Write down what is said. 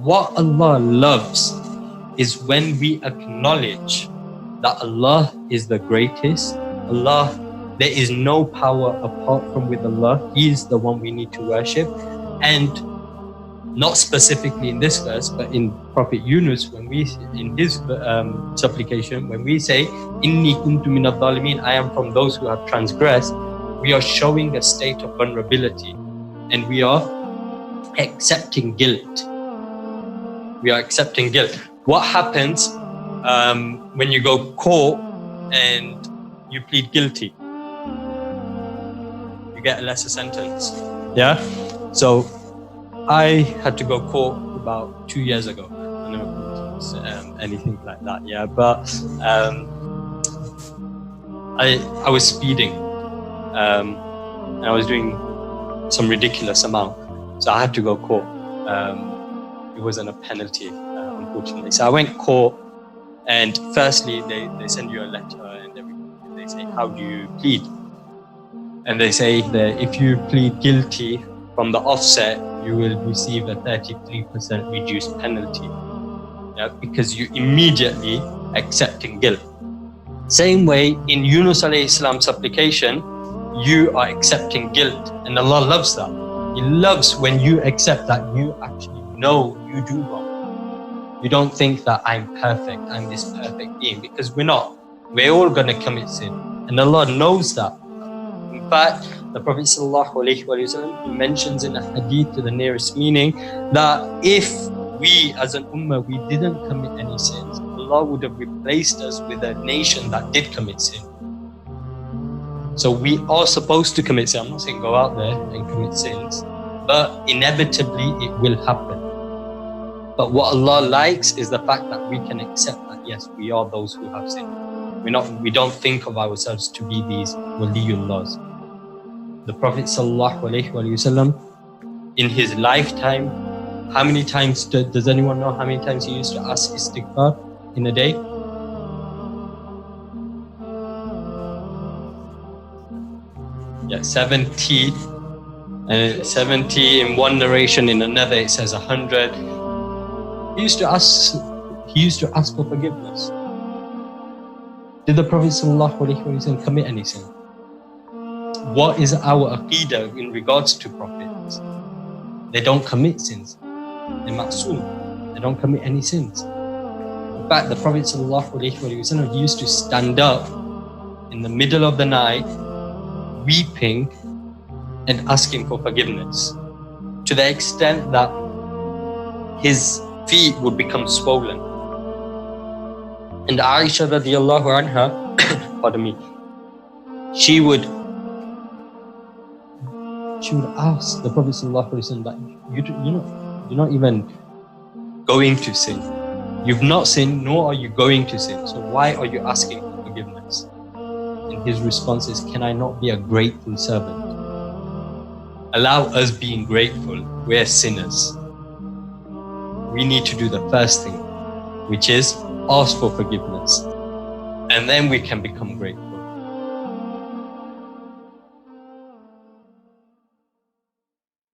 what Allah loves is when we acknowledge that Allah is the greatest. There is no power apart from with Allah. He is the one we need to worship. And not specifically in this verse, but in Prophet Yunus, in his supplication, when we say, Inni kuntu minadh dhalimin, I am from those who have transgressed, we are showing a state of vulnerability and we are accepting guilt. We are accepting guilt. What happens when you go court and you plead guilty? You get a lesser sentence. Yeah? So I had to go court about 2 years ago. I never anything like that, yeah. But I was speeding. And I was doing some ridiculous amount. So I had to go court. It wasn't a penalty, unfortunately. So I went court, and firstly, they send you a letter and everything. And they say, how do you plead? And they say that if you plead guilty from the offset, you will receive a 33% reduced penalty. Yeah, because you immediately accepting guilt. Same way in Yunus alayhi salam's supplication, you are accepting guilt, and Allah loves that. He loves when you accept that you actually know you do wrong. You don't think that I'm perfect, I'm this perfect being, because we're not. We're all going to commit sin, and Allah knows that. In fact, the Prophet ﷺ, he mentions in a hadith to the nearest meaning that if we as an ummah, we didn't commit any sins, Allah would have replaced us with a nation that did commit sin. So we are supposed to commit sin. I'm not saying go out there and commit sins, but inevitably it will happen. But what Allah likes is the fact that we can accept that yes, we are those who have sinned. We don't think of ourselves to be these waliyullahs. The Prophet ﷺ, in his lifetime, how many times does anyone know how many times he used to ask istighfar in a day? Yeah, 70. 70 in one narration, in another it says 100. He used to ask for forgiveness. Did the Prophet ﷺ commit any sin? What is our aqeedah in regards to prophets? They don't commit sins. They're ma'soom. They don't commit any sins. In fact, the Prophet ﷺ, he used to stand up in the middle of the night, weeping and asking for forgiveness, to the extent that his feet would become swollen. And Aisha radiallahu anha, pardon me, she would ask the Prophet ﷺ that you're not even going to sin. You've not sinned, nor are you going to sin. So why are you asking for forgiveness? And his response is, can I not be a grateful servant? Allow us being grateful. We're sinners. We need to do the first thing, which is ask for forgiveness. And then we can become grateful.